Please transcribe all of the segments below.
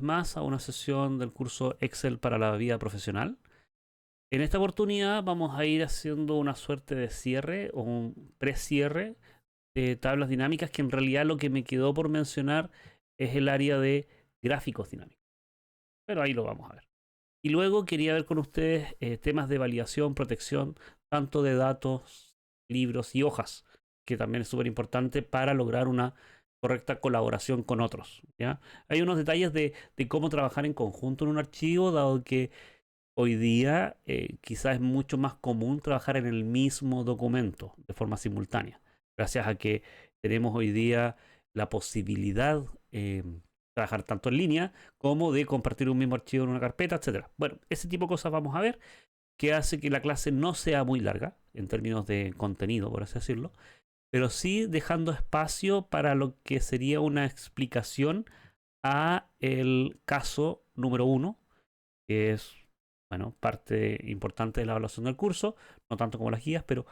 más a una sesión del curso Excel para la vida profesional. En esta oportunidad vamos a ir haciendo una suerte de cierre o un pre-cierre de tablas dinámicas, que en realidad lo que me quedó por mencionar es el área de gráficos dinámicos. Pero ahí lo vamos a ver. Y luego quería ver con ustedes temas de validación, protección, tanto de datos, libros y hojas, que también es súper importante para lograr una correcta colaboración con otros. ¿Ya? Hay unos detalles de cómo trabajar en conjunto en un archivo, dado que hoy día quizás es mucho más común trabajar en el mismo documento de forma simultánea, gracias a que tenemos hoy día la posibilidad de trabajar tanto en línea como de compartir un mismo archivo en una carpeta, etcétera. Bueno, ese tipo de cosas vamos a ver, que hace que la clase no sea muy larga en términos de contenido, por así decirlo, pero sí dejando espacio para lo que sería una explicación a el caso número uno, que es, bueno, parte importante de la evaluación del curso, no tanto como las guías, pero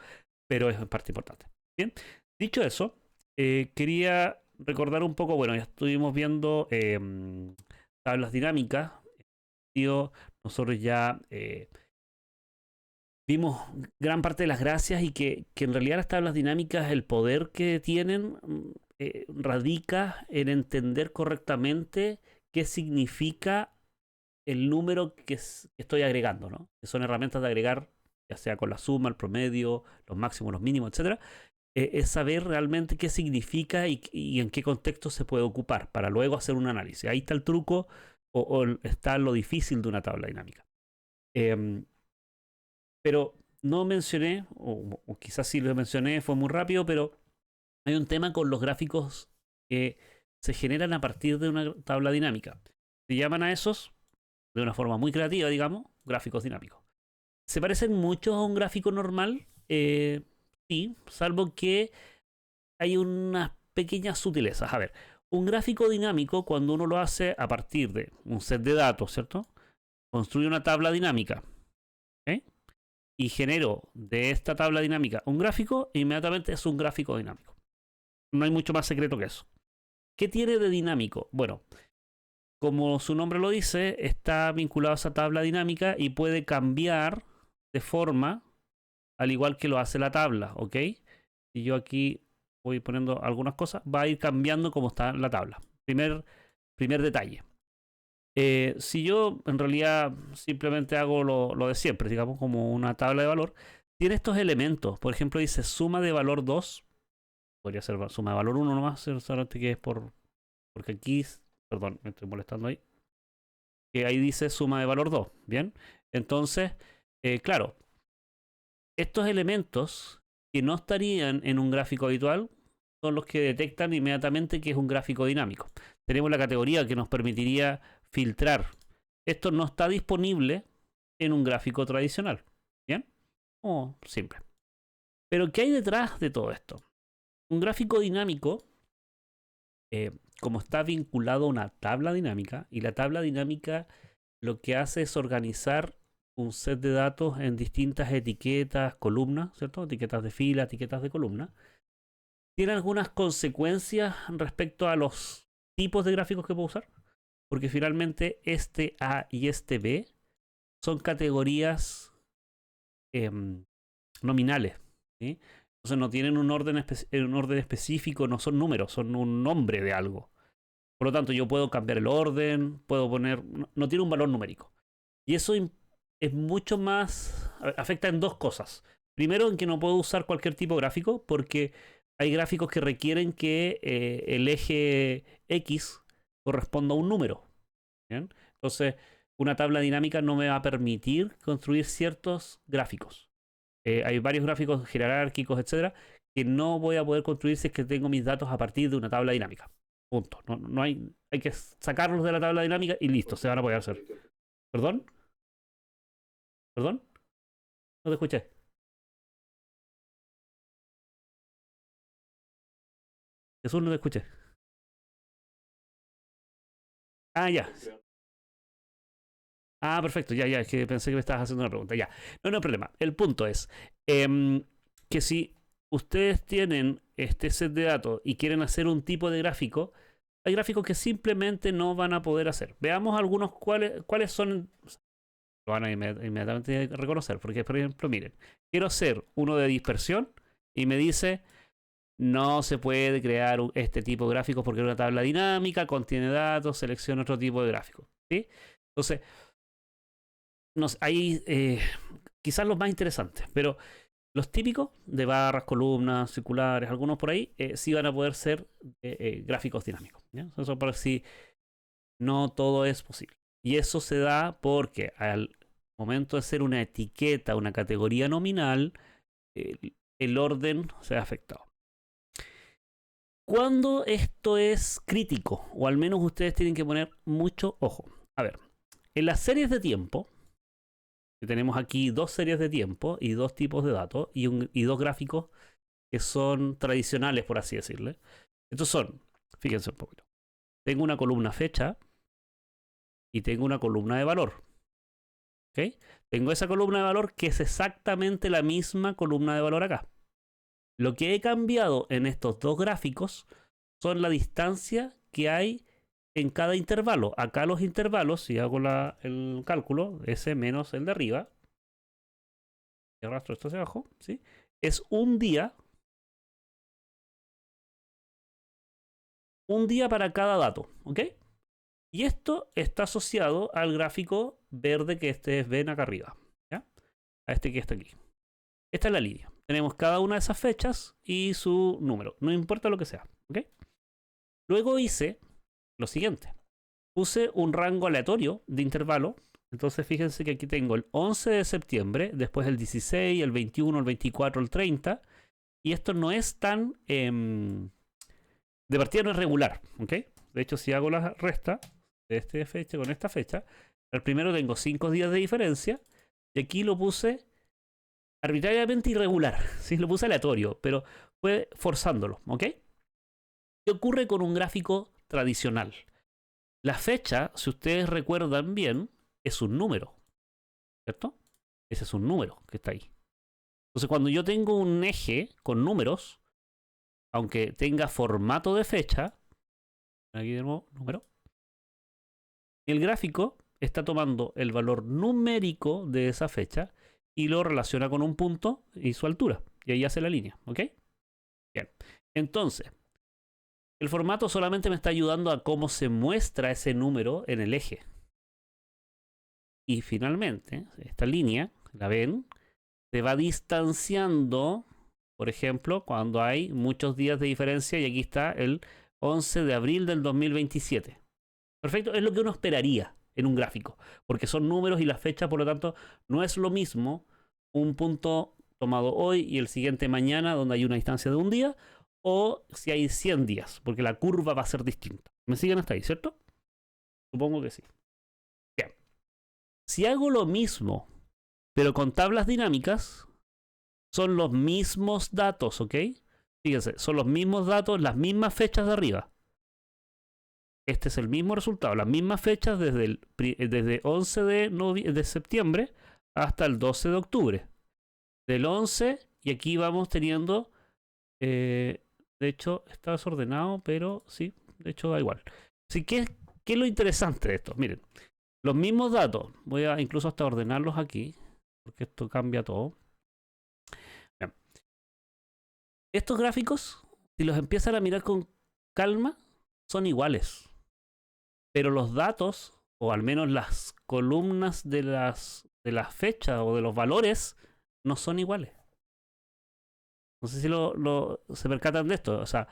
es parte importante. Bien, dicho eso, quería recordar un poco, bueno, ya estuvimos viendo tablas dinámicas. Nosotros ya vimos gran parte de las gracias y que en realidad las tablas dinámicas, el poder que tienen radica en entender correctamente qué significa el número que estoy agregando, ¿no? Que son herramientas de agregar, ya sea con la suma, el promedio, los máximos, los mínimos, etcétera. Es saber realmente qué significa y en qué contexto se puede ocupar para luego hacer un análisis. Ahí está el truco o está lo difícil de una tabla dinámica. Eh, pero no mencioné, o quizás sí lo mencioné, fue muy rápido, pero hay un tema con los gráficos que se generan a partir de una tabla dinámica. Se llaman a esos, de una forma muy creativa, digamos, gráficos dinámicos. ¿Se parecen mucho a un gráfico normal? Sí, salvo que hay unas pequeñas sutilezas. A ver, un gráfico dinámico, cuando uno lo hace a partir de un set de datos, ¿cierto? Construye una tabla dinámica, ¿eh? Y genero de esta tabla dinámica un gráfico, e inmediatamente es un gráfico dinámico. No hay mucho más secreto que eso. ¿Qué tiene de dinámico? Bueno, como su nombre lo dice, está vinculado a esa tabla dinámica y puede cambiar de forma al igual que lo hace la tabla, ¿ok? Y yo aquí voy poniendo algunas cosas, va a ir cambiando como está la tabla. Primer detalle. Si yo en realidad simplemente hago lo de siempre, digamos como una tabla de valor, tiene estos elementos. Por ejemplo, dice suma de valor 2. Podría ser suma de valor 1 nomás, solamente que es porque aquí, perdón, me estoy molestando ahí. Que ahí dice suma de valor 2, ¿bien? Entonces, claro, estos elementos que no estarían en un gráfico habitual son los que detectan inmediatamente que es un gráfico dinámico. Tenemos la categoría que nos permitiría filtrar. Esto no está disponible en un gráfico tradicional. ¿Bien? Oh, simple. Pero ¿qué hay detrás de todo esto? Un gráfico dinámico, como está vinculado a una tabla dinámica, y la tabla dinámica lo que hace es organizar un set de datos en distintas etiquetas, columnas, ¿cierto? Etiquetas de fila, etiquetas de columna. Tiene algunas consecuencias respecto a los tipos de gráficos que puedo usar, porque finalmente este A y este B son categorías eh, nominales, ¿sí? Entonces no tienen un orden específico, no son números, son un nombre de algo. Por lo tanto, yo puedo cambiar el orden, puedo poner, no tiene un valor numérico. Y eso es mucho más, afecta en dos cosas. Primero, en que no puedo usar cualquier tipo de gráfico, porque hay gráficos que requieren que el eje X corresponda a un número. ¿Bien? Entonces, una tabla dinámica no me va a permitir construir ciertos gráficos. Hay varios gráficos jerárquicos, etcétera, que no voy a poder construir si es que tengo mis datos a partir de una tabla dinámica. Punto. No hay que sacarlos de la tabla dinámica y listo, se van a poder hacer. ¿Perdón? ¿Perdón? No te escuché. Jesús, no te escuché. Ah, ya. Ah, perfecto. Ya. Es que pensé que me estabas haciendo una pregunta. Ya. No, no hay problema. El punto es que si ustedes tienen este set de datos y quieren hacer un tipo de gráfico, hay gráficos que simplemente no van a poder hacer. Veamos algunos cuáles son. Lo van a inmediatamente reconocer. Porque, por ejemplo, miren, quiero hacer uno de dispersión y me dice, no se puede crear este tipo de gráficos porque es una tabla dinámica, contiene datos, selecciona otro tipo de gráficos. ¿Sí? Entonces, ahí quizás los más interesantes, pero los típicos de barras, columnas, circulares, algunos por ahí, sí van a poder ser gráficos dinámicos. ¿Ya? Eso por si no todo es posible. Y eso se da porque al momento de ser una etiqueta, una categoría nominal, el orden se ha afectado. ¿Cuándo esto es crítico? O al menos ustedes tienen que poner mucho ojo. A ver, en las series de tiempo, que tenemos aquí dos series de tiempo y dos tipos de datos y dos gráficos que son tradicionales, por así decirle. Estos son, fíjense un poquito, tengo una columna fecha y tengo una columna de valor. ¿Ok? Tengo esa columna de valor que es exactamente la misma columna de valor acá. Lo que he cambiado en estos dos gráficos son la distancia que hay en cada intervalo. Acá los intervalos, si hago el cálculo, ese menos el de arriba, y arrastro esto hacia abajo, ¿sí? Es un día para cada dato, ¿ok? Y esto está asociado al gráfico verde que ustedes ven acá arriba, ¿ya? A este que está aquí. Esta es la línea. Tenemos cada una de esas fechas y su número, no importa lo que sea, ¿ok? Luego hice lo siguiente. Puse un rango aleatorio de intervalo. Entonces fíjense que aquí tengo el 11 de septiembre, después el 16, el 21, el 24, el 30. Y esto no es tan... de partida no es regular, ¿ok? De hecho, si hago la resta de esta fecha con esta fecha, al primero tengo 5 días de diferencia y aquí lo puse arbitrariamente irregular. Sí, lo puse aleatorio, pero fue forzándolo, ¿ok? ¿Qué ocurre con un gráfico tradicional? La fecha, si ustedes recuerdan bien, es un número, ¿cierto? Ese es un número que está ahí. Entonces, cuando yo tengo un eje con números, aunque tenga formato de fecha, aquí de nuevo, número, el gráfico está tomando el valor numérico de esa fecha y lo relaciona con un punto y su altura. Y ahí hace la línea, ¿ok? Bien. Entonces, el formato solamente me está ayudando a cómo se muestra ese número en el eje. Y finalmente, esta línea, ¿la ven? Se va distanciando, por ejemplo, cuando hay muchos días de diferencia y aquí está el 11 de abril del 2027. Perfecto, es lo que uno esperaría en un gráfico, porque son números y la fecha, por lo tanto, no es lo mismo un punto tomado hoy y el siguiente mañana, donde hay una distancia de un día, o si hay 100 días, porque la curva va a ser distinta. ¿Me siguen hasta ahí, cierto? Supongo que sí. Bien. Si hago lo mismo, pero con tablas dinámicas, son los mismos datos, ¿ok? Fíjense, son los mismos datos, las mismas fechas de arriba. Este es el mismo resultado, las mismas fechas desde 11 de septiembre hasta el 12 de octubre. Del 11, y aquí vamos teniendo, de hecho está desordenado, pero sí, de hecho da igual. Así que, ¿qué es lo interesante de esto? Miren, los mismos datos, voy a incluso hasta ordenarlos aquí, porque esto cambia todo. Bien. Estos gráficos, si los empiezan a mirar con calma, son iguales. Pero los datos, o al menos las columnas de las fechas o de los valores, no son iguales. No sé si se percatan de esto. O sea,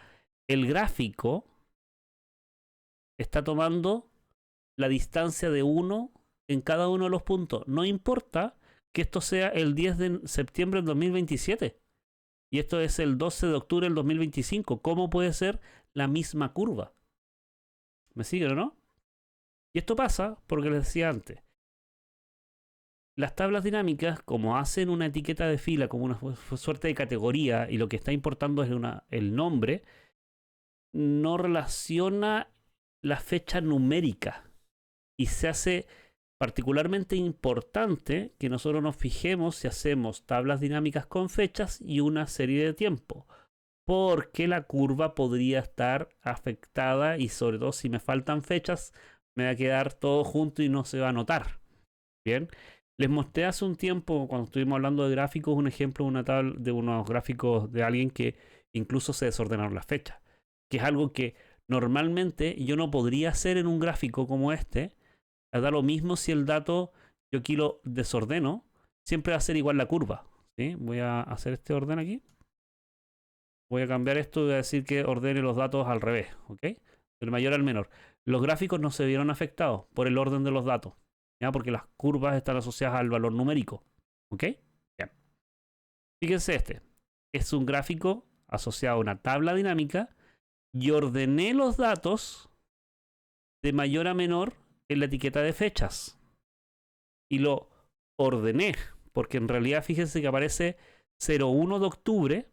el gráfico está tomando la distancia de 1 en cada uno de los puntos. No importa que esto sea el 10 de septiembre del 2027 y esto es el 12 de octubre del 2025. ¿Cómo puede ser la misma curva? ¿Me siguen o no? Y esto pasa porque les decía antes. Las tablas dinámicas, como hacen una etiqueta de fila, como una suerte de categoría, y lo que está importando es el nombre, no relaciona la fecha numérica. Y se hace particularmente importante que nosotros nos fijemos si hacemos tablas dinámicas con fechas y una serie de tiempo. porque la curva podría estar afectada y sobre todo si me faltan fechas, me va a quedar todo junto y no se va a notar. Bien, les mostré hace un tiempo, cuando estuvimos hablando de gráficos, un ejemplo de una tabla de unos gráficos de alguien que incluso se desordenaron las fechas, que es algo que normalmente yo no podría hacer en un gráfico como este. Da lo mismo si el dato yo aquí lo desordeno, siempre va a ser igual la curva. ¿Sí? Voy a hacer este orden aquí. Voy a cambiar esto y voy a decir que ordene los datos al revés, ¿ok? Del mayor al menor. Los gráficos no se vieron afectados por el orden de los datos, ¿ya? Porque las curvas están asociadas al valor numérico, ¿ok? Bien. Fíjense este. Es un gráfico asociado a una tabla dinámica y ordené los datos de mayor a menor en la etiqueta de fechas. Y lo ordené, porque en realidad fíjense que aparece 01 de octubre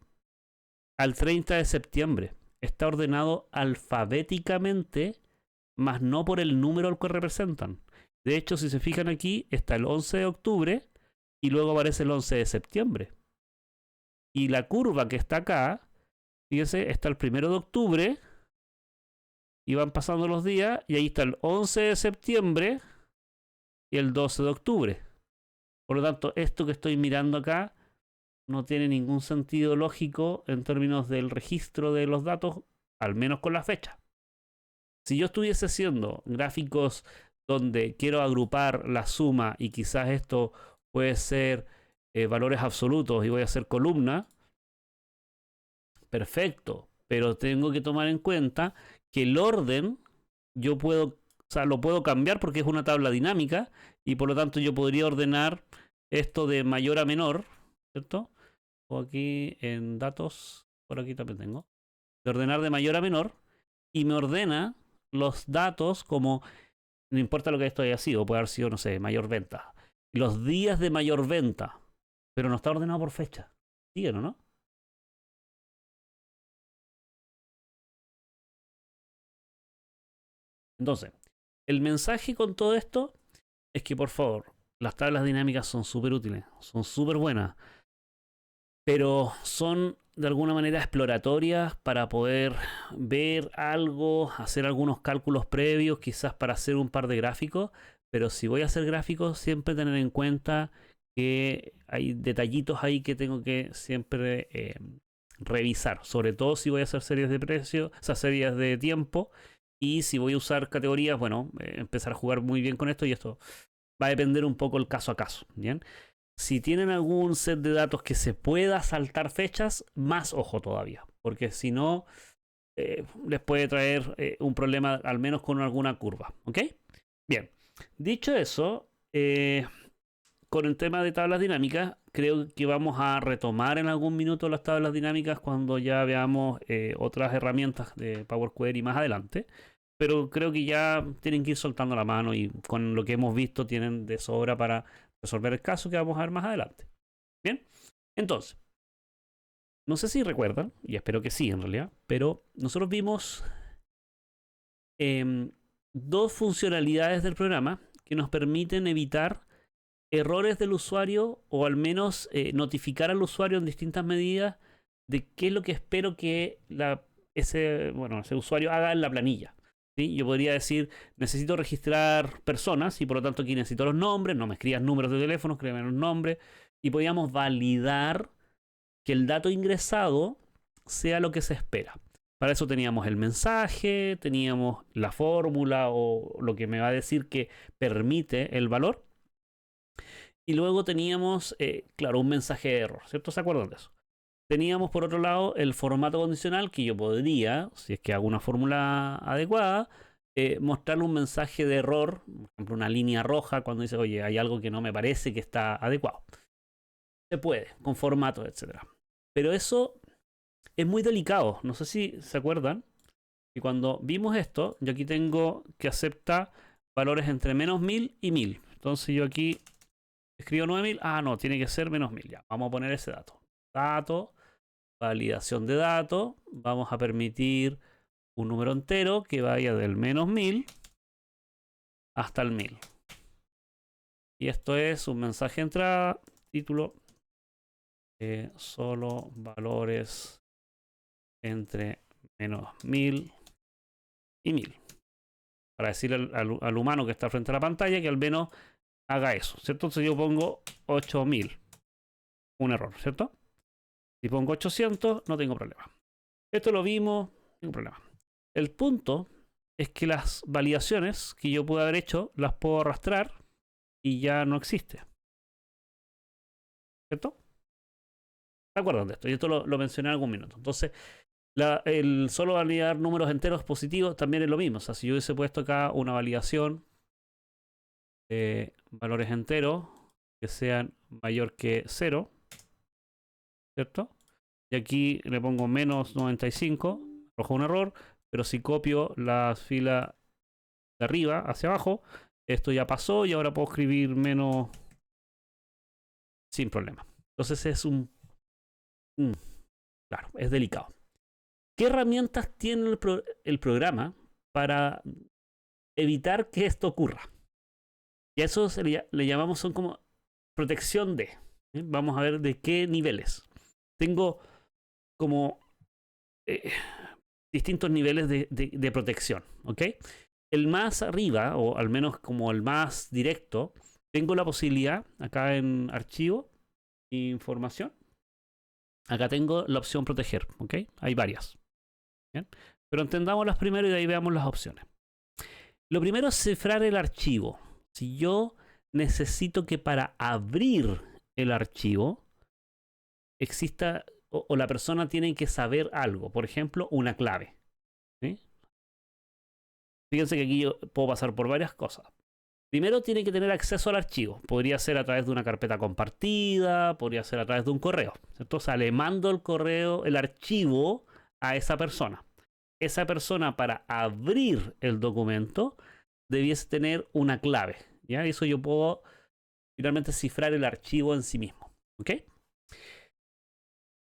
al 30 de septiembre. Está ordenado alfabéticamente, más no por el número al que representan. De hecho, si se fijan aquí, está el 11 de octubre y luego aparece el 11 de septiembre. Y la curva que está acá, fíjense, está el 1 de octubre y van pasando los días y ahí está el 11 de septiembre y el 12 de octubre. Por lo tanto, esto que estoy mirando acá no tiene ningún sentido lógico en términos del registro de los datos, al menos con la fecha. Si yo estuviese haciendo gráficos donde quiero agrupar la suma y quizás esto puede ser valores absolutos y voy a hacer columna, perfecto, pero tengo que tomar en cuenta que el orden yo puedo, o sea, lo puedo cambiar porque es una tabla dinámica y por lo tanto yo podría ordenar esto de mayor a menor, ¿cierto? O aquí en datos, por aquí también tengo, de ordenar de mayor a menor y me ordena los datos como, no importa lo que esto haya sido, puede haber sido, no sé, mayor venta, los días de mayor venta, pero no está ordenado por fecha. ¿Siguen o no? Entonces, el mensaje con todo esto es que por favor, las tablas dinámicas son súper útiles, son súper buenas, pero son de alguna manera exploratorias para poder ver algo, hacer algunos cálculos previos, quizás para hacer un par de gráficos, pero si voy a hacer gráficos, siempre tener en cuenta que hay detallitos ahí que tengo que siempre revisar, sobre todo si voy a hacer series de precio, o sea, series de tiempo, y si voy a usar categorías, bueno, empezar a jugar muy bien con esto y esto va a depender un poco el caso a caso, ¿bien? Si tienen algún set de datos que se pueda saltar fechas, más ojo todavía, porque si no, les puede traer un problema al menos con alguna curva, ¿ok? Bien, dicho eso, con el tema de tablas dinámicas, creo que vamos a retomar en algún minuto las tablas dinámicas cuando ya veamos otras herramientas de Power Query más adelante. Pero creo que ya tienen que ir soltando la mano y con lo que hemos visto tienen de sobra para resolver el caso que vamos a ver más adelante. Bien, entonces, no sé si recuerdan, y espero que sí en realidad, pero nosotros vimos eh, dos funcionalidades del programa que nos permiten evitar errores del usuario o al menos notificar al usuario en distintas medidas de qué es lo que espero que ese usuario haga en la planilla. ¿Sí? Yo podría decir, necesito registrar personas y por lo tanto aquí necesito los nombres, no me escribas números de teléfono, escríbeme los nombres y podríamos validar que el dato ingresado sea lo que se espera. Para eso teníamos el mensaje, teníamos la fórmula o lo que me va a decir que permite el valor. Y luego teníamos, claro, un mensaje de error, ¿cierto? ¿Se acuerdan de eso? Teníamos por otro lado el formato condicional que yo podría, si es que hago una fórmula adecuada, mostrarle un mensaje de error, por ejemplo, una línea roja cuando dice, oye, hay algo que no me parece que está adecuado. Se puede, con formatos, etcétera. Pero eso es muy delicado. No sé si se acuerdan que cuando vimos esto, yo aquí tengo que acepta valores entre menos 1000 y 1000. Entonces yo aquí escribo 9000. Ah, no, tiene que ser menos 1000. Ya, vamos a poner ese dato. Dato, validación de datos. Vamos a permitir un número entero que vaya del menos 1000 hasta el 1000. Y esto es un mensaje de entrada, título, solo valores entre menos 1000 y 1000. Para decirle al humano que está frente a la pantalla que al menos haga eso, ¿cierto? Entonces yo pongo 8000. Un error, ¿cierto? Si pongo 800, no tengo problema. Esto lo vimos, no tengo problema. El punto es que las validaciones que yo puedo haber hecho las puedo arrastrar y ya no existe. ¿Cierto? ¿Se acuerdan de esto? Y esto lo mencioné en algún minuto. Entonces, el solo validar números enteros positivos también es lo mismo. O sea, si yo hubiese puesto acá una validación de valores enteros que sean mayor que 0, ¿cierto? Y aquí le pongo menos 95, arroja un error, pero si copio la fila de arriba hacia abajo, esto ya pasó y ahora puedo escribir menos sin problema. Entonces es claro, es delicado. ¿Qué herramientas tiene el programa para evitar que esto ocurra? Y a eso le llamamos, son como protección de. Vamos a ver de qué niveles. Tengo como distintos niveles de protección, ¿ok? El más arriba, o al menos como el más directo, tengo la posibilidad, acá en archivo, información, acá tengo la opción proteger, ¿ok? Hay varias. ¿Bien? Pero entendámoslas primero y de ahí veamos las opciones. Lo primero es cifrar el archivo. Si yo necesito que para abrir el archivo exista o la persona tiene que saber algo, por ejemplo, una clave. ¿Sí? Fíjense que aquí yo puedo pasar por varias cosas. Primero tiene que tener acceso al archivo. Podría ser a través de una carpeta compartida, podría ser a través de un correo. ¿Cierto? O sea, le mando el correo, el archivo a esa persona. Esa persona para abrir el documento debiese tener una clave. ¿Ya? Eso yo puedo finalmente cifrar el archivo en sí mismo. ¿Ok?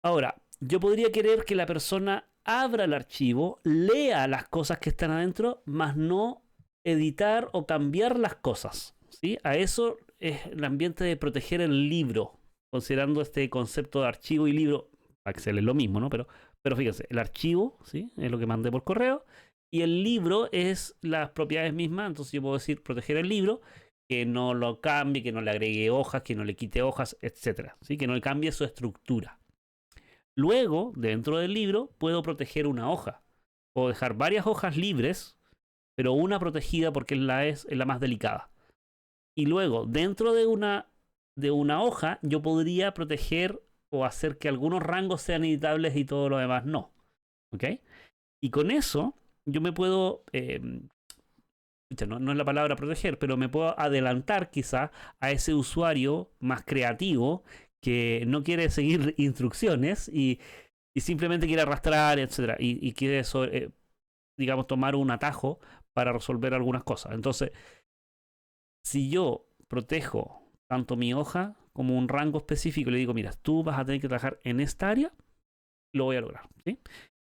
Ahora, yo podría querer que la persona abra el archivo, lea las cosas que están adentro, más no editar o cambiar las cosas. ¿Sí? A eso es el ambiente de proteger el libro, considerando este concepto de archivo y libro. Excel es lo mismo, ¿no? Pero fíjense, el archivo, ¿sí? Es lo que mandé por correo, y el libro es las propiedades mismas. Entonces yo puedo decir proteger el libro, que no lo cambie, que no le agregue hojas, que no le quite hojas, etcétera, ¿sí? Que no le cambie su estructura. Luego, dentro del libro, puedo proteger una hoja. Puedo dejar varias hojas libres, pero una protegida porque es la más delicada. Y luego, dentro de una hoja, yo podría proteger o hacer que algunos rangos sean editables y todo lo demás no. ¿Ok? Y con eso, yo me puedo... no es la palabra proteger, pero me puedo adelantar quizá a ese usuario más creativo que no quiere seguir instrucciones y simplemente quiere arrastrar, etcétera, y quiere, digamos, tomar un atajo para resolver algunas cosas. Entonces, si yo protejo tanto mi hoja como un rango específico, le digo, mira, tú vas a tener que trabajar en esta área, lo voy a lograr. ¿Sí?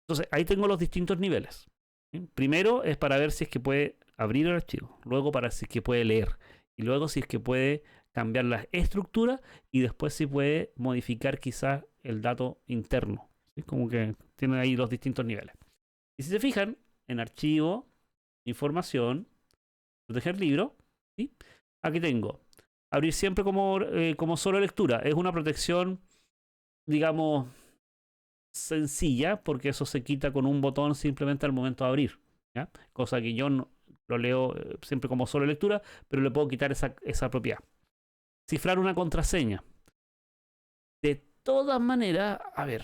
Entonces, ahí tengo los distintos niveles. ¿Sí? Primero es para ver si es que puede abrir el archivo, luego para si es que puede leer, y luego si es que puede cambiar la estructura, y después si puede modificar quizás el dato interno. ¿Sí? Como que tiene ahí los distintos niveles. Y si se fijan, en archivo, información, proteger libro, ¿sí? Aquí tengo abrir siempre como solo lectura. Es una protección, digamos, sencilla, porque eso se quita con un botón simplemente al momento de abrir. ¿Ya? Cosa que yo no, lo leo siempre como solo lectura, pero le puedo quitar esa propiedad. Cifrar una contraseña. De todas maneras, a ver,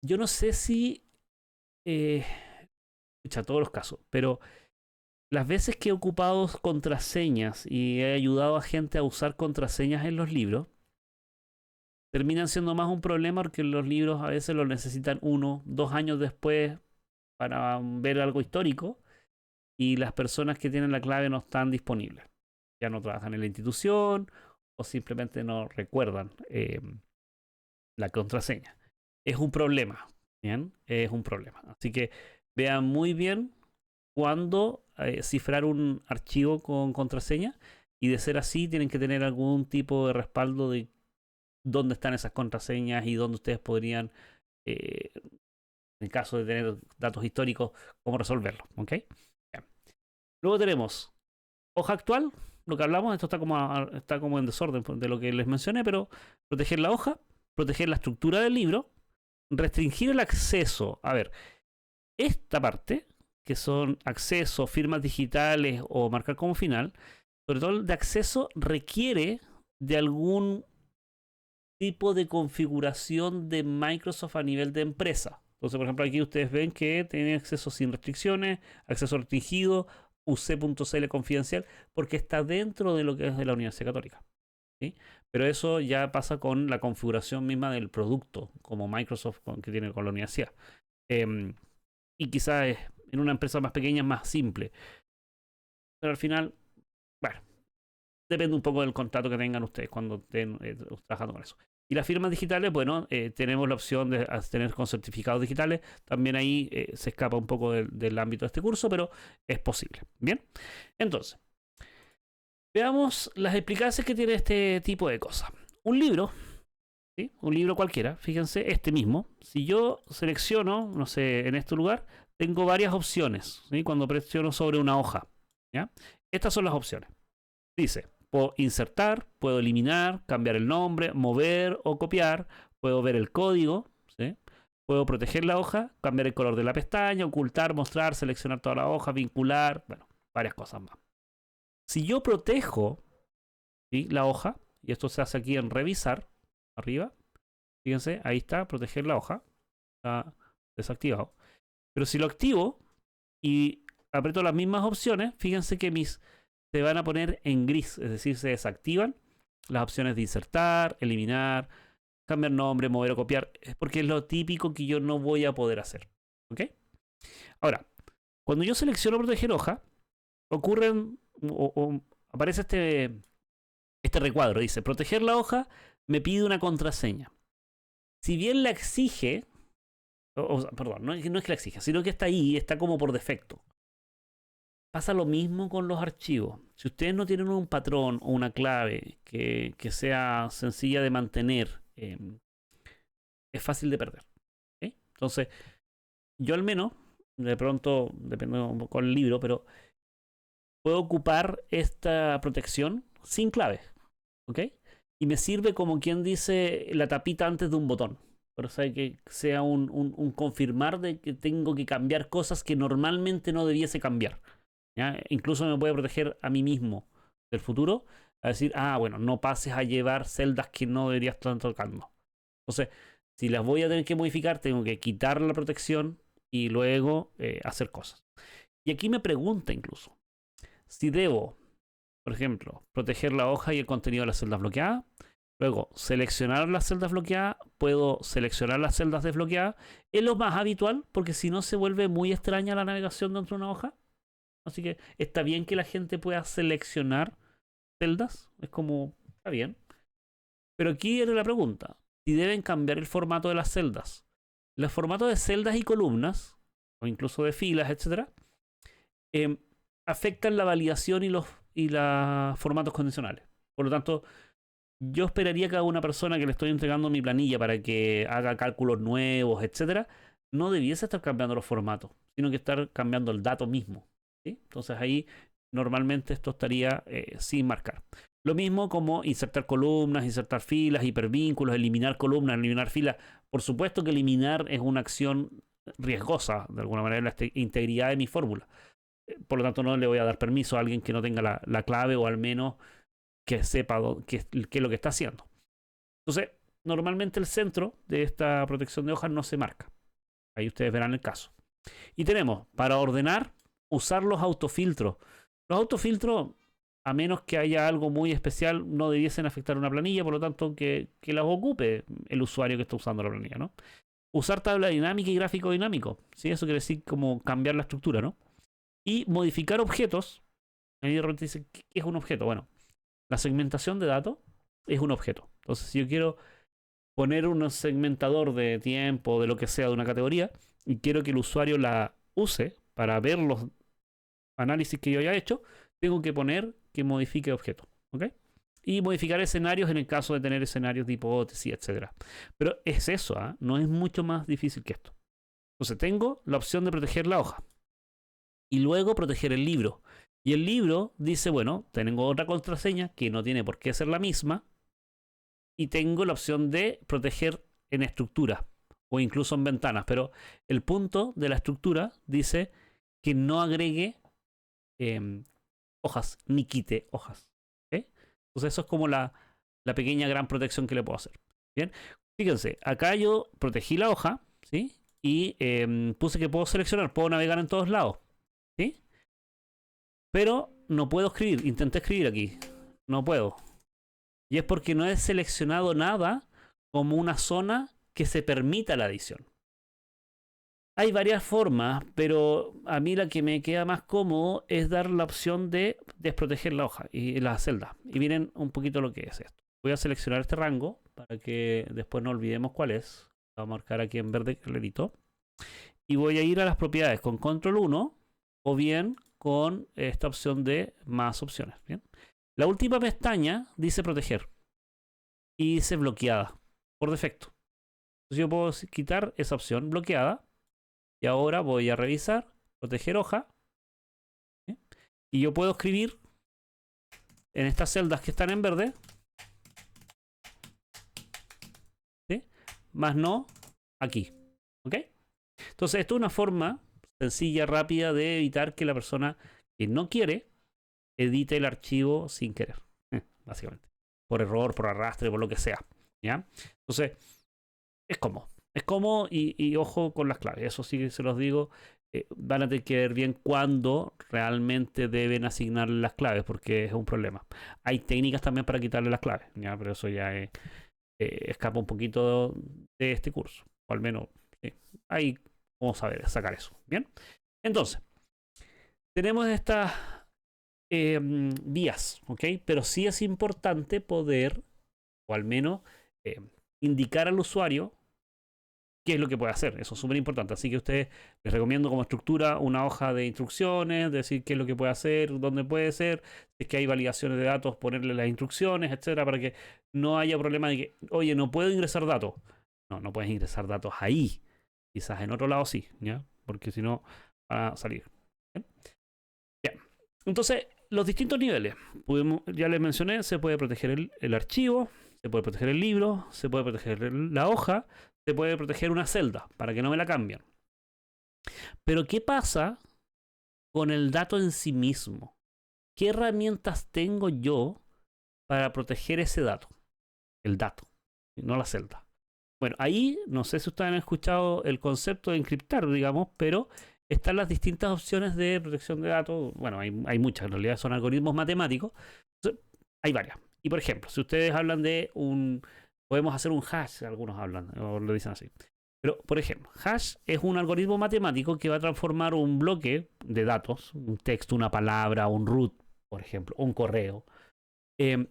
yo no sé si... todos los casos, pero las veces que he ocupado contraseñas y he ayudado a gente a usar contraseñas en los libros, terminan siendo más un problema porque los libros a veces los necesitan 1, 2 años después para ver algo histórico y las personas que tienen la clave no están disponibles. Ya no trabajan en la institución o simplemente no recuerdan la contraseña. Es un problema, ¿bien? Es un problema. Así que vean muy bien cuándo cifrar un archivo con contraseña, y de ser así tienen que tener algún tipo de respaldo de dónde están esas contraseñas y dónde ustedes podrían en caso de tener datos históricos, cómo resolverlo. ¿Ok? Bien. Luego tenemos hoja actual, lo que hablamos, esto está como en desorden de lo que les mencioné, pero proteger la hoja, proteger la estructura del libro, restringir el acceso. A ver, esta parte, que son acceso, firmas digitales o marcar como final, sobre todo el de acceso, requiere de algún tipo de configuración de Microsoft a nivel de empresa. Entonces, por ejemplo, aquí ustedes ven que tienen acceso sin restricciones, acceso restringido, uc.cl confidencial, porque está dentro de lo que es de la Universidad Católica. ¿Sí? Pero eso ya pasa con la configuración misma del producto, como Microsoft que tiene con la universidad. Y quizás en una empresa más pequeña es más simple. Pero al final, bueno, depende un poco del contrato que tengan ustedes cuando estén trabajando con eso. Y las firmas digitales, bueno, tenemos la opción de tener con certificados digitales. También ahí se escapa un poco del ámbito de este curso, pero es posible. Bien, entonces, veamos las explicaciones que tiene este tipo de cosas. Un libro, ¿sí? Un libro cualquiera, fíjense, este mismo. Si yo selecciono, no sé, en este lugar, tengo varias opciones, ¿sí? Cuando presiono sobre una hoja, ¿ya? Estas son las opciones. Dice, puedo insertar, puedo eliminar, cambiar el nombre, mover o copiar, puedo ver el código, ¿sí? Puedo proteger la hoja, cambiar el color de la pestaña, ocultar, mostrar, seleccionar toda la hoja, vincular, bueno, varias cosas más. Si yo protejo, ¿sí?, la hoja, y esto se hace aquí en revisar, arriba, fíjense, ahí está, proteger la hoja, está desactivado. Pero si lo activo y aprieto las mismas opciones, fíjense que se van a poner en gris, es decir, se desactivan las opciones de insertar, eliminar, cambiar nombre, mover o copiar, es porque es lo típico que yo no voy a poder hacer. ¿Ok? Ahora, cuando yo selecciono proteger hoja, ocurren o aparece este recuadro, dice, proteger la hoja me pide una contraseña. Si bien la exige, perdón, no es que la exija, sino que está ahí, está como por defecto. Pasa lo mismo con los archivos. Si ustedes no tienen un patrón o una clave que sea sencilla de mantener, es fácil de perder. ¿Sí? Entonces, yo al menos, de pronto, depende un poco del libro, pero puedo ocupar esta protección sin clave. ¿Ok? Y me sirve como quien dice la tapita antes de un botón. Pero sabe que sea un confirmar de que tengo que cambiar cosas que normalmente no debiese cambiar. ¿Ya? Incluso me puede proteger a mí mismo del futuro, a decir, bueno, no pases a llevar celdas que no deberías estar tocando. Entonces, si las voy a tener que modificar, tengo que quitar la protección y luego hacer cosas. Y aquí me pregunta incluso, si debo, por ejemplo, proteger la hoja y el contenido de las celdas bloqueadas, luego seleccionar las celdas bloqueadas, puedo seleccionar las celdas desbloqueadas, es lo más habitual, porque si no se vuelve muy extraña la navegación dentro de una hoja. Así que está bien que la gente pueda seleccionar celdas. Es como, está bien. Pero aquí era la pregunta. Si deben cambiar el formato de las celdas. Los formatos de celdas y columnas, o incluso de filas, etcétera, afectan la validación y los formatos condicionales. Por lo tanto, yo esperaría que a una persona que le estoy entregando mi planilla para que haga cálculos nuevos, etcétera, no debiese estar cambiando los formatos, sino que estar cambiando el dato mismo. ¿Sí? Entonces ahí normalmente esto estaría sin marcar. Lo mismo como insertar columnas, insertar filas, hipervínculos, eliminar columnas, eliminar filas. Por supuesto que eliminar es una acción riesgosa, de alguna manera, la integridad de mi fórmula. Por lo tanto, no le voy a dar permiso a alguien que no tenga la clave o al menos que sepa qué es lo que está haciendo. Entonces, normalmente el centro de esta protección de hojas no se marca. Ahí ustedes verán el caso. Y tenemos, para ordenar, usar los autofiltros. Los autofiltros, a menos que haya algo muy especial, no debiesen afectar una planilla, por lo tanto, que las ocupe el usuario que está usando la planilla, ¿no? Usar tabla dinámica y gráfico dinámico. ¿Sí? Eso quiere decir como cambiar la estructura, ¿no? Y modificar objetos. Ahí de repente dice, ¿qué es un objeto? Bueno, la segmentación de datos es un objeto. Entonces, si yo quiero poner un segmentador de tiempo, de lo que sea, de una categoría, y quiero que el usuario la use para ver los análisis que yo haya hecho, tengo que poner que modifique objeto. ¿Ok? y modificar escenarios en el caso de tener escenarios de hipótesis, etc. Pero es eso, no es mucho más difícil que esto. Entonces tengo la opción de proteger la hoja y luego proteger el libro. Y el libro dice, bueno, tengo otra contraseña que no tiene por qué ser la misma y tengo la opción de proteger en estructura o incluso en ventanas. Pero el punto de la estructura dice que no agregue hojas ni quite hojas. ¿Okay? Entonces eso es como la pequeña gran protección que le puedo hacer. Bien, fíjense, acá yo protegí la hoja, ¿sí? Y puse que puedo seleccionar, puedo navegar en todos lados, ¿sí? Pero no puedo escribir, intenté escribir aquí, no puedo. Y es porque no he seleccionado nada como una zona que se permita la edición. Hay varias formas, pero a mí la que me queda más cómodo es dar la opción de desproteger la hoja y la celda. Y miren un poquito lo que es esto. Voy a seleccionar este rango para que después no olvidemos cuál es. Lo voy a marcar aquí en verde clarito. Y voy a ir a las propiedades con control 1 o bien con esta opción de más opciones. ¿Bien? La última pestaña dice proteger y dice bloqueada por defecto. Entonces yo puedo quitar esa opción bloqueada. Y ahora voy a revisar, proteger hoja. ¿Sí? Y yo puedo escribir en estas celdas que están en verde. ¿Sí? Más no aquí. ¿Ok? Entonces esto es una forma sencilla, rápida de evitar que la persona que no quiere edite el archivo sin querer. Básicamente. Por error, por arrastre, por lo que sea. ¿Ya? Entonces, es cómodo. Es cómodo y ojo con las claves. Eso sí que se los digo. Van a tener que ver bien cuándo realmente deben asignar las claves, porque es un problema. Hay técnicas también para quitarle las claves, ¿ya? Pero eso ya escapa un poquito de este curso. O al menos ahí vamos a ver, sacar eso. Bien. Entonces, tenemos estas vías, ¿ok? Pero sí es importante poder, o al menos, indicar al usuario qué es lo que puede hacer. Eso es súper importante. Así que a ustedes les recomiendo como estructura una hoja de instrucciones, decir qué es lo que puede hacer, dónde puede ser, si es que hay validaciones de datos, ponerle las instrucciones, etcétera, para que no haya problema de que, oye, no puedo ingresar datos. No, no puedes ingresar datos ahí. Quizás en otro lado sí, ¿ya? Porque si no, va a salir. ¿Bien? Bien. Entonces, los distintos niveles. Ya les mencioné, se puede proteger el archivo, se puede proteger el libro, se puede proteger la hoja, se puede proteger una celda para que no me la cambien. Pero ¿qué pasa con el dato en sí mismo? ¿Qué herramientas tengo yo para proteger ese dato? El dato, no la celda. Bueno, ahí no sé si ustedes han escuchado el concepto de encriptar, digamos, pero están las distintas opciones de protección de datos. Bueno, hay muchas, en realidad son algoritmos matemáticos. Hay varias. Y por ejemplo, si ustedes hablan de podemos hacer un hash, algunos hablan, o lo dicen así. Pero, por ejemplo, hash es un algoritmo matemático que va a transformar un bloque de datos, un texto, una palabra, un root, por ejemplo, un correo, en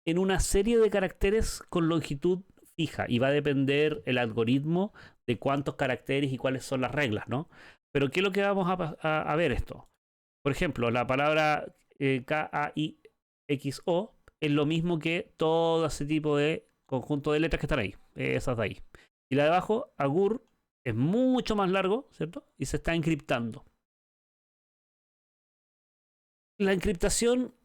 una serie de caracteres con longitud fija. Y va a depender el algoritmo de cuántos caracteres y cuáles son las reglas, ¿no? Pero ¿qué es lo que vamos a ver esto? Por ejemplo, la palabra KAIXO es lo mismo que todo ese tipo de conjunto de letras que están ahí, esas de ahí. Y la de abajo, Agur, es mucho más largo, ¿cierto? Y se está encriptando. La encriptación,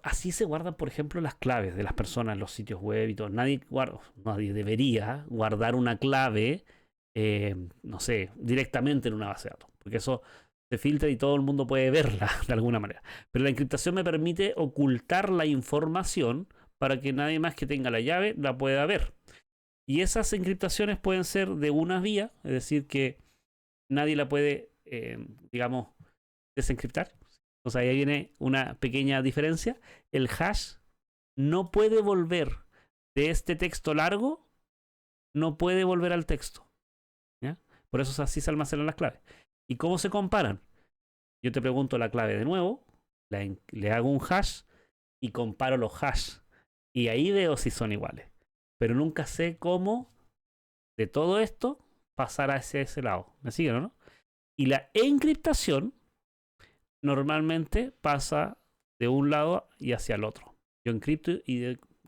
así se guardan, por ejemplo, las claves de las personas en los sitios web y todo. Nadie debería guardar una clave, no sé, directamente en una base de datos, porque eso se filtra y todo el mundo puede verla de alguna manera. Pero la encriptación me permite ocultar la información para que nadie más que tenga la llave la pueda ver. Y esas encriptaciones pueden ser de una vía, es decir, que nadie la puede, digamos, desencriptar. O sea, ahí viene una pequeña diferencia. El hash no puede volver de este texto largo, no puede volver al texto. ¿Ya? Por eso así se almacenan las claves. ¿Y cómo se comparan? Yo te pregunto la clave de nuevo, le hago un hash y comparo los hash. Y ahí veo si son iguales. Pero nunca sé cómo de todo esto pasar hacia ese lado. ¿Me siguen o no? Y la encriptación normalmente pasa de un lado y hacia el otro. Yo encripto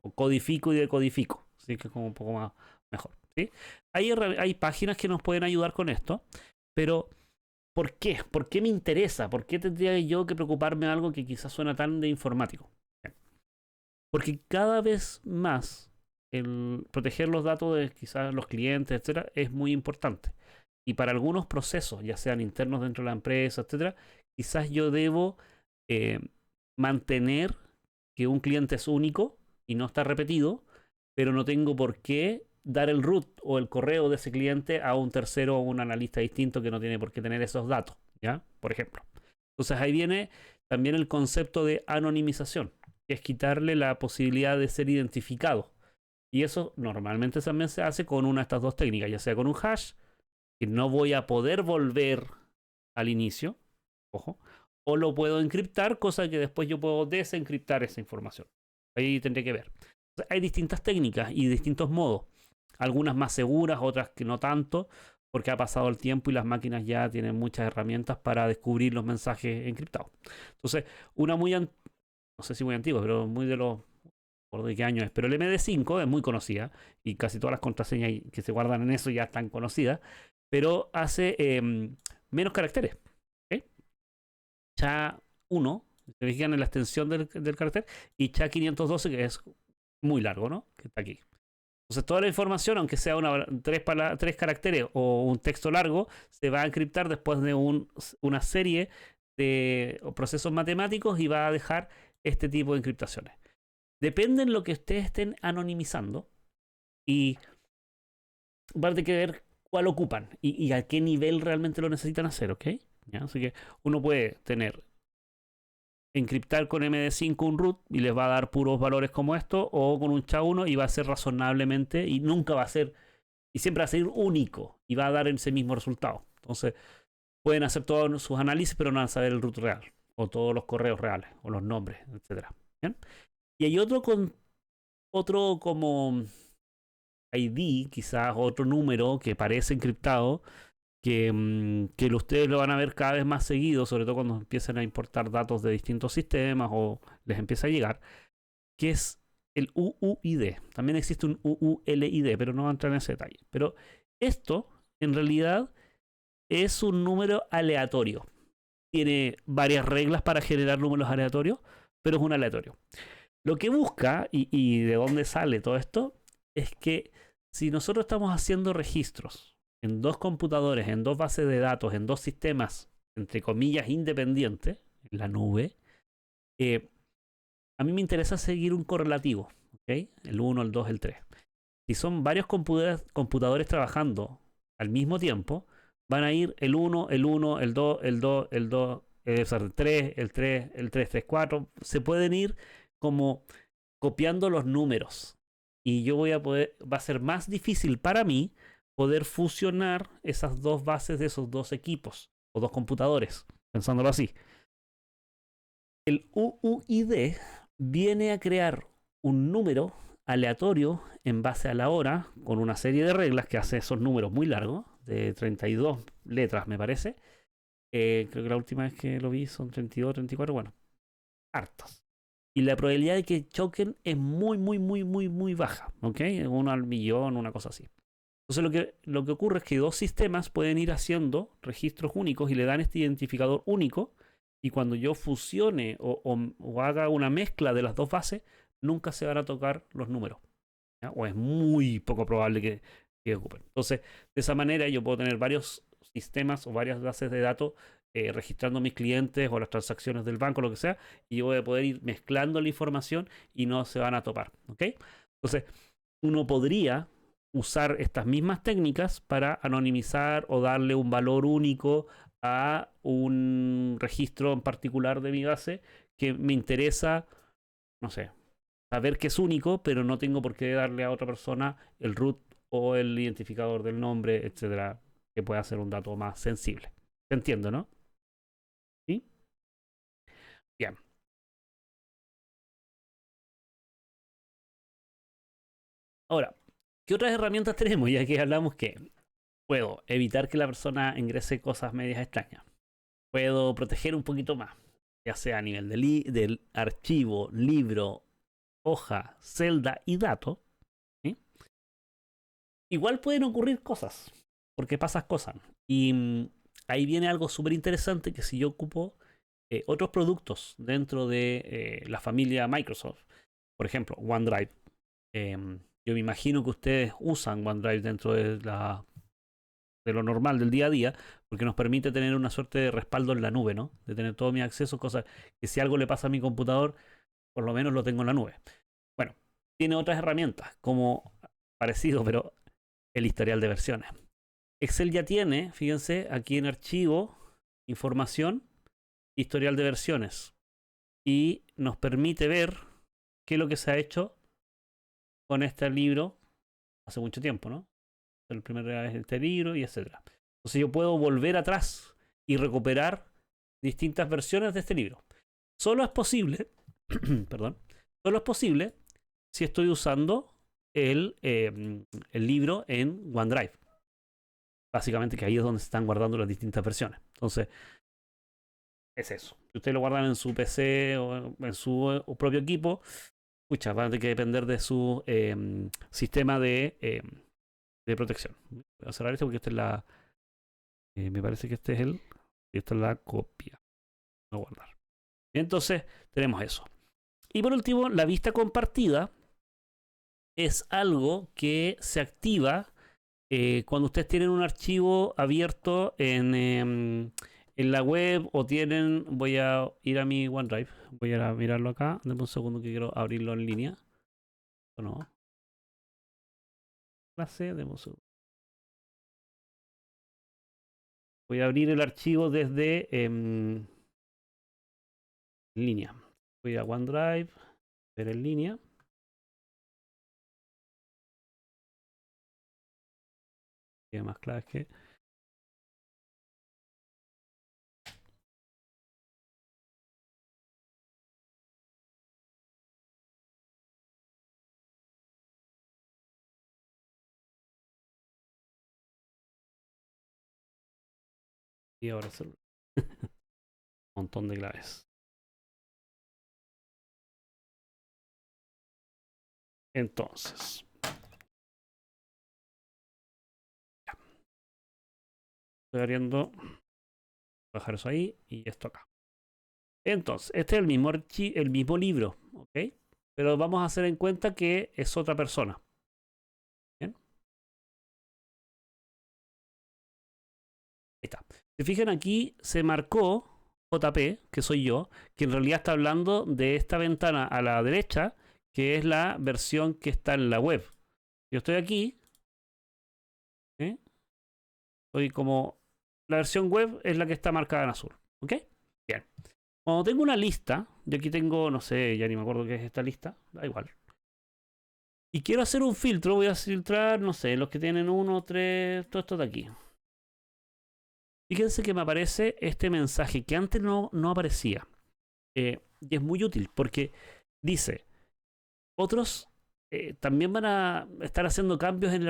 o codifico y decodifico. Así que es como un poco más mejor. ¿Sí? Hay páginas que nos pueden ayudar con esto, pero ¿por qué? ¿Por qué me interesa? ¿Por qué tendría yo que preocuparme de algo que quizás suena tan de informático? Porque cada vez más el proteger los datos de quizás los clientes, etcétera, es muy importante. Y para algunos procesos, ya sean internos dentro de la empresa, etcétera, quizás yo debo eh, mantener que un cliente es único y no está repetido, pero no tengo por qué dar el root o el correo de ese cliente a un tercero o un analista distinto que no tiene por qué tener esos datos, ¿ya? Por ejemplo. Entonces ahí viene también el concepto de anonimización, que es quitarle la posibilidad de ser identificado. Y eso normalmente también se hace con una de estas dos técnicas, ya sea con un hash, que no voy a poder volver al inicio, ojo, o lo puedo encriptar, cosa que después yo puedo desencriptar esa información. Ahí tendré que ver. O sea, hay distintas técnicas y distintos modos. Algunas más seguras, otras que no tanto, porque ha pasado el tiempo y las máquinas ya tienen muchas herramientas para descubrir los mensajes encriptados. Entonces, una muy, no sé si muy antigua, pero muy de los, por de qué año es, pero el MD5 es muy conocida y casi todas las contraseñas que se guardan en eso ya están conocidas, pero hace menos caracteres. ¿Okay? SHA-1, se fijan en la extensión del carácter, y SHA-512, que es muy largo, ¿no? Que está aquí. Entonces, toda la información, aunque sea tres caracteres o un texto largo, se va a encriptar después de una serie de procesos matemáticos y va a dejar este tipo de encriptaciones. Depende de lo que ustedes estén anonimizando y va a tener que ver cuál ocupan y a qué nivel realmente lo necesitan hacer, ¿ok? ¿Ya? Así que uno puede tener encriptar con MD5 un root y les va a dar puros valores como esto, o con un SHA-1 y va a ser razonablemente y nunca va a ser, y siempre va a ser único y va a dar ese mismo resultado. Entonces, pueden hacer todos sus análisis, pero no van a saber el root real, o todos los correos reales, o los nombres, etcétera. ¿Bien? Y hay otro como ID, quizás otro número que parece encriptado, que ustedes lo van a ver cada vez más seguido, sobre todo cuando empiecen a importar datos de distintos sistemas o les empieza a llegar, que es el UUID. También existe un UULID, pero no voy a entrar en ese detalle. Pero esto, en realidad, es un número aleatorio. Tiene varias reglas para generar números aleatorios, pero es un aleatorio. Lo que busca, y de dónde sale todo esto, es que si nosotros estamos haciendo registros en dos computadores, en dos bases de datos, en dos sistemas, entre comillas, independientes, en la nube, a mí me interesa seguir un correlativo, ¿ok? El 1, el 2, el 3. Si son varios computadores trabajando al mismo tiempo, van a ir el 1, el 1, el 2, el 2, el 2, el 3, el 3, el 3, 3, 4. Se pueden ir como copiando los números. Y yo voy a poder, va a ser más difícil para mí poder fusionar esas dos bases de esos dos equipos o dos computadores, pensándolo así. El UUID viene a crear un número aleatorio en base a la hora, con una serie de reglas que hace esos números muy largos, de 32 letras me parece. Creo que la última vez que lo vi son 32, 34, bueno, hartos. Y la probabilidad de que choquen es muy, muy, muy, muy, muy baja, ¿ok? 1 al 1.000.000, una cosa así. Entonces lo que ocurre es que dos sistemas pueden ir haciendo registros únicos y le dan este identificador único, y cuando yo fusione o haga una mezcla de las dos bases, nunca se van a tocar los números, ¿ya? O es muy poco probable que ocupen. Entonces, de esa manera yo puedo tener varios sistemas o varias bases de datos registrando mis clientes o las transacciones del banco, lo que sea, y yo voy a poder ir mezclando la información y no se van a topar, ¿ok? Entonces, uno podría usar estas mismas técnicas para anonimizar o darle un valor único a un registro en particular de mi base que me interesa, no sé, saber que es único, pero no tengo por qué darle a otra persona el root o el identificador del nombre, etcétera, que pueda ser un dato más sensible. ¿Se entiende, no? ¿Sí? Bien. Ahora, ¿qué otras herramientas tenemos? Ya que hablamos que puedo evitar que la persona ingrese cosas medias extrañas. Puedo proteger un poquito más, ya sea a nivel del archivo, libro, hoja, celda y dato, ¿sí? Igual pueden ocurrir cosas, porque pasan cosas. Y ahí viene algo súper interesante, que si yo ocupo otros productos dentro de la familia Microsoft, por ejemplo, OneDrive, yo me imagino que ustedes usan OneDrive dentro de lo normal del día a día, porque nos permite tener una suerte de respaldo en la nube, ¿no? De tener todos mis accesos, cosas que si algo le pasa a mi computador, por lo menos lo tengo en la nube. Bueno, tiene otras herramientas, como parecido, pero el historial de versiones. Excel ya tiene, fíjense, aquí en archivo, información, historial de versiones. Y nos permite ver qué es lo que se ha hecho con este libro hace mucho tiempo, ¿no? El primer es este libro y etcétera. Entonces yo puedo volver atrás y recuperar distintas versiones de este libro. Solo es posible, perdón, solo es posible si estoy usando el libro en OneDrive. Básicamente que ahí es donde se están guardando las distintas versiones. Entonces, es eso. Si ustedes lo guardan en su PC o en su propio equipo, pucha, van a tener que depender de su sistema de protección. Voy a cerrar esto porque esta es la... me parece que este es el... Y esta es la copia. No guardar. Entonces, tenemos eso. Y por último, la vista compartida es algo que se activa cuando ustedes tienen un archivo abierto en la web o tienen... Voy a ir a mi OneDrive. Voy a mirarlo acá. Dame un segundo que quiero abrirlo en línea. ¿O no? Clase, dame un segundo. Voy a abrir el archivo desde línea. Voy a OneDrive, ver en línea. Tiene más claves que... Y ahora hacer un montón de claves. Entonces, estoy abriendo, bajar eso ahí y esto acá. Entonces, este es el mismo libro, ¿ok? Pero vamos a hacer en cuenta que es otra persona. ¿Bien? Ahí está. Si fijan aquí, se marcó JP, que soy yo, que en realidad está hablando de esta ventana a la derecha, que es la versión que está en la web. Yo estoy aquí, ¿eh? Estoy como... La versión web es la que está marcada en azul, ¿ok? Bien. Cuando tengo una lista, yo aquí tengo, no sé, ya ni me acuerdo qué es esta lista, da igual. Y quiero hacer un filtro, voy a filtrar, no sé, los que tienen 1, 3, todo esto de aquí. Fíjense que me aparece este mensaje que antes no aparecía. Y es muy útil porque dice, otros también van a estar haciendo cambios en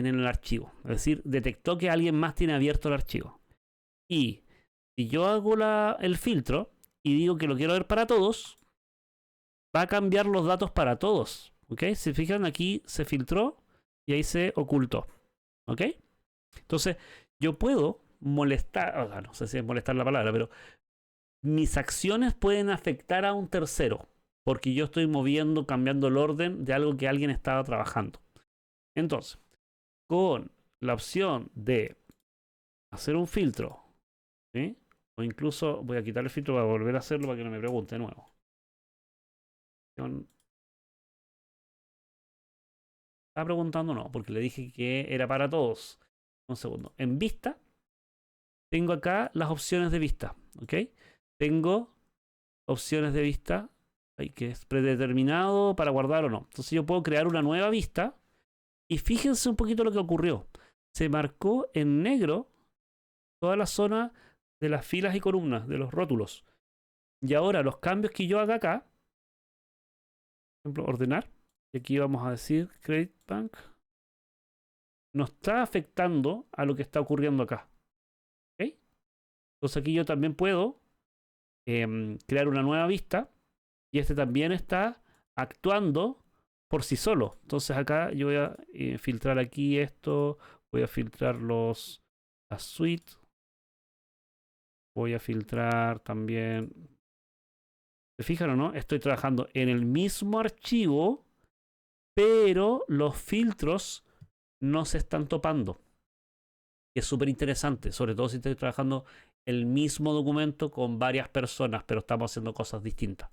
el archivo. Es decir, detectó que alguien más tiene abierto el archivo. Y si yo hago el filtro y digo que lo quiero ver para todos, va a cambiar los datos para todos. ¿Ok? Si fijan, aquí se filtró y ahí se ocultó. ¿Ok? Entonces, yo puedo molestar, o sea, no sé si es molestar la palabra, pero mis acciones pueden afectar a un tercero, porque yo estoy moviendo, cambiando el orden de algo que alguien estaba trabajando. Entonces, con la opción de hacer un filtro, ¿sí? O incluso voy a quitar el filtro para volver a hacerlo para que no me pregunte de nuevo. Estaba preguntando no, porque le dije que era para todos. Un segundo. En vista, tengo acá las opciones de vista. ¿Ok? Tengo opciones de vista que es predeterminado para guardar o no. Entonces yo puedo crear una nueva vista y fíjense un poquito lo que ocurrió. Se marcó en negro toda la zona de las filas y columnas, de los rótulos. Y ahora los cambios que yo haga acá, por ejemplo, ordenar, y aquí vamos a decir Credit Bank, no está afectando a lo que está ocurriendo acá. ¿Ok? Entonces aquí yo también puedo crear una nueva vista y este también está actuando por sí solo. Entonces acá yo voy a filtrar aquí esto, voy a filtrar la suite, voy a filtrar también, ¿se fijan o no? Estoy trabajando en el mismo archivo, pero los filtros no se están topando. Es súper interesante, sobre todo si estoy trabajando el mismo documento con varias personas, pero estamos haciendo cosas distintas.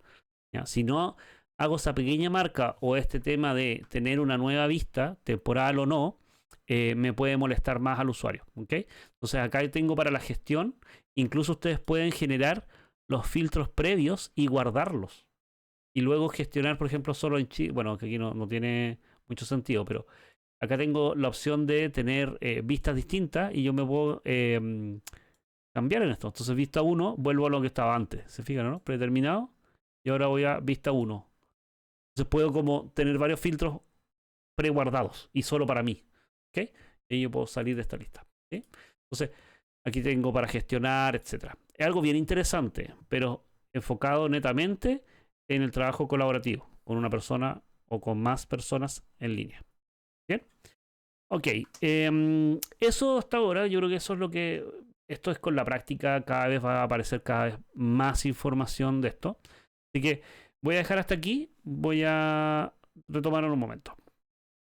¿Ya? Si no hago esa pequeña marca o este tema de tener una nueva vista, temporal o no, me puede molestar más al usuario. ¿Okay? Entonces acá tengo para la gestión, incluso ustedes pueden generar los filtros previos y guardarlos. Y luego gestionar, por ejemplo, solo en Chile. Bueno, que aquí no tiene mucho sentido, pero acá tengo la opción de tener vistas distintas y yo me puedo cambiar en esto. Entonces, vista 1, vuelvo a lo que estaba antes. ¿Se fijan, no? Predeterminado. Y ahora voy a vista 1. Entonces puedo como tener varios filtros preguardados y solo para mí. ¿Ok? Y yo puedo salir de esta lista. ¿Sí? Entonces, aquí tengo para gestionar, etcétera. Es algo bien interesante, pero enfocado netamente en el trabajo colaborativo con una persona o con más personas en línea. ¿Bien? Ok. Eso hasta ahora, yo creo que eso es lo que... Esto es con la práctica, cada vez va a aparecer cada vez más información de esto. Así que voy a dejar hasta aquí, voy a retomar en un momento.